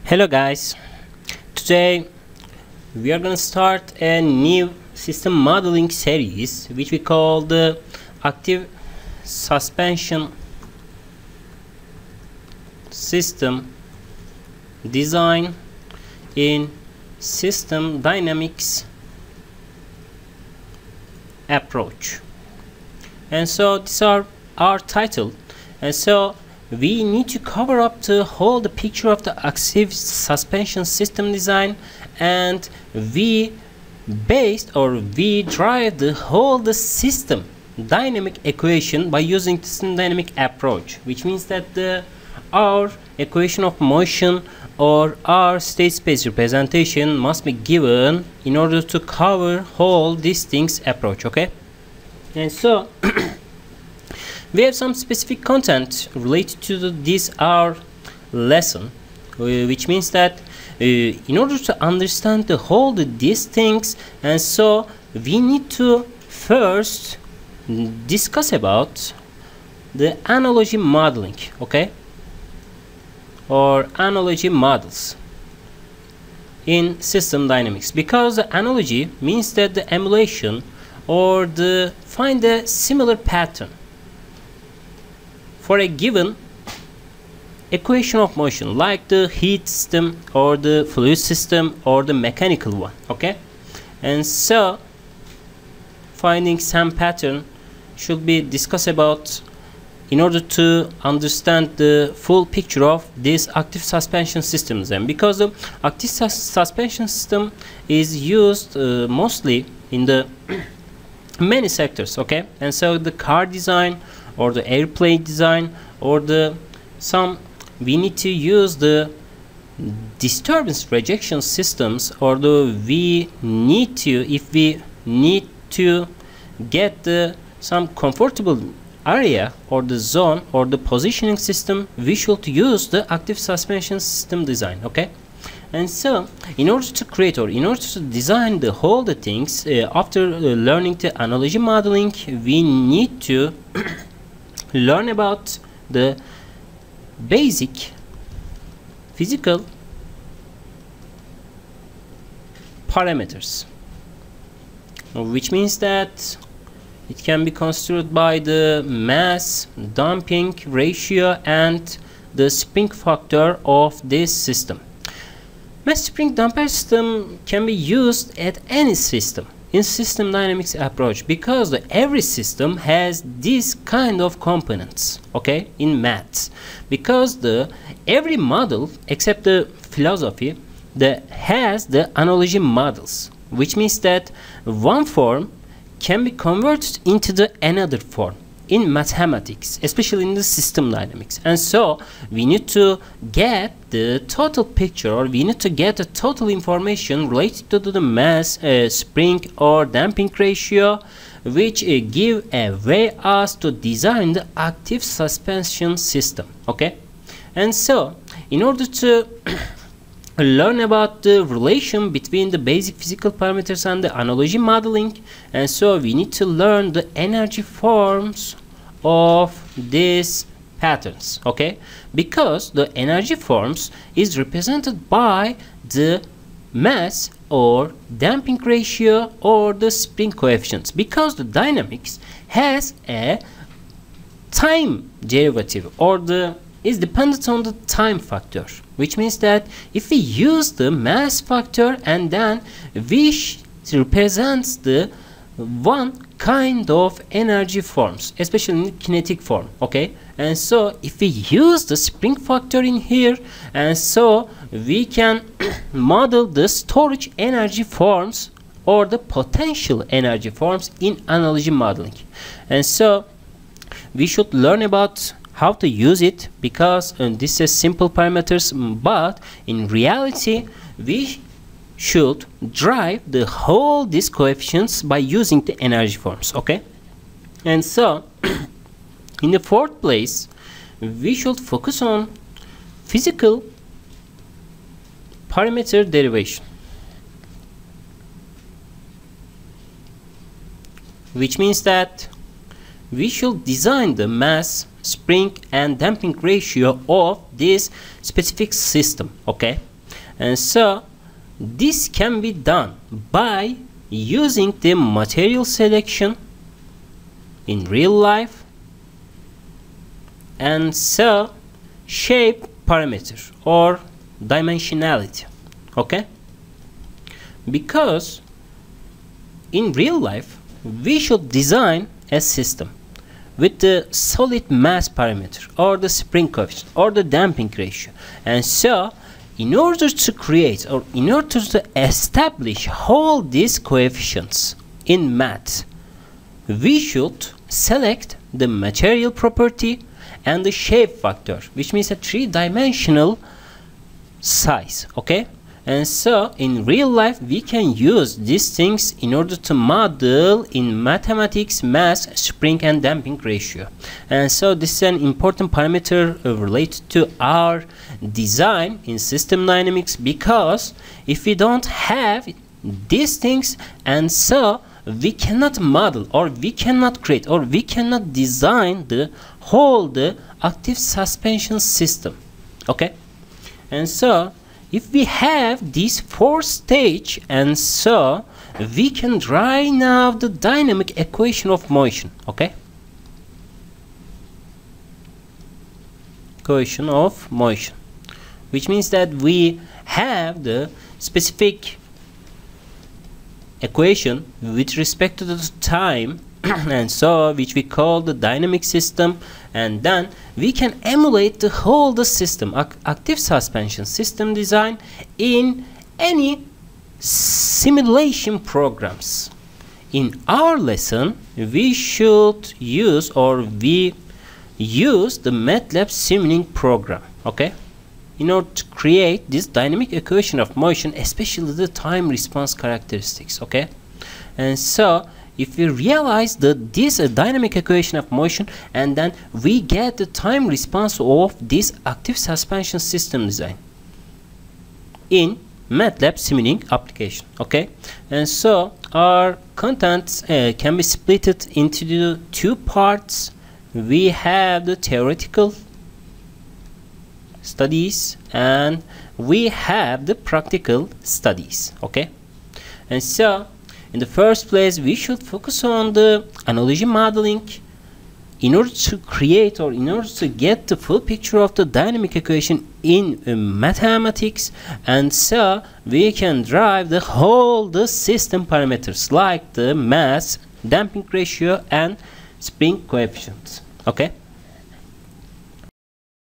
Hello guys, today we are going to start a new system modeling series which we call the active suspension system design in system dynamics approach. And so these are our title, and so we need to cover up the whole picture of the active suspension system design, and we drive the whole system dynamic equation by using system dynamic approach, which means that our equation of motion or our state space representation must be given in order to cover whole these things approach. Okay, and so we have some specific content related to this our lesson, which means that in order to understand the whole these things, and so we need to first discuss about the analogy modeling, okay, or analogy models in system dynamics, because the analogy means that the emulation or the find a similar pattern for a given equation of motion, like the heat system or the fluid system or the mechanical one. Okay, and so finding some pattern should be discussed about in order to understand the full picture of this active suspension systems. And because the active suspension system is used mostly in the many sectors, okay, and so the car design or the airplane design or we need to use the disturbance rejection systems, or if we need to get some comfortable area or the zone or the positioning system, we should use the active suspension system design. Okay, and so in order to create or in order to design the whole things, after learning the analogy modeling, we need to learn about the basic physical parameters, which means that it can be construed by the mass damping ratio and the spring factor of this system. Mass spring damper system can be used at any system in system dynamics approach, because every system has this kind of components, okay, in maths, because every model except the philosophy has the analogy models, which means that one form can be converted into another form in mathematics, especially in the system dynamics. And so we need to get the total picture, or we need to get the total information related to the mass, spring or damping ratio, which give a way us to design the active suspension system. Okay, and so in order to learn about the relation between the basic physical parameters and the analogy modeling, and so we need to learn the energy forms of these patterns. Okay, because the energy forms is represented by the mass or damping ratio or the spring coefficients, because the dynamics has a time derivative or is dependent on the time factor, which means that if we use the mass factor and then we represents the one kind of energy forms, especially in kinetic form. Okay, and so if we use the spring factor in here, and so we can model the storage energy forms or the potential energy forms in analogy modeling. And so we should learn about how to use it, because this is simple parameters, but in reality we should drive the whole these coefficients by using the energy forms. Okay, and so in the fourth place we should focus on physical parameter derivation, which means that we should design the mass, spring and damping ratio of this specific system. Okay, And so this can be done by using the material selection in real life, and so shape parameter or dimensionality. Okay, because in real life we should design a system with the solid mass parameter or the spring coefficient or the damping ratio. And so in order to create or in order to establish all these coefficients in math, we should select the material property and the shape factor, which means a three-dimensional size. Okay, and so in real life we can use these things in order to model in mathematics mass, spring and damping ratio. And so this is an important parameter related to our design in system dynamics, because if we don't have these things, and so we cannot model or we cannot create or we cannot design the whole active suspension system. Okay, and so if we have these four stage, and so we can write now the dynamic equation of motion. Okay, equation of motion, which means that we have the specific equation with respect to the time and so which we call the dynamic system, and then we can emulate the whole system, active suspension system design, in any simulation programs. In our lesson we should use the MATLAB Simulink program. Okay, in order to create this dynamic equation of motion, especially the time response characteristics. Okay, and so if we realize this dynamic equation of motion, and then we get the time response of this active suspension system design in MATLAB Simulink application. Okay, and so our content can be split into the two parts. We have the theoretical studies and we have the practical studies. Okay, and so in the first place we should focus on the analogy modeling in order to create or in order to get the full picture of the dynamic equation in mathematics, and so we can drive the whole system parameters like the mass, damping ratio and spring coefficients. Okay,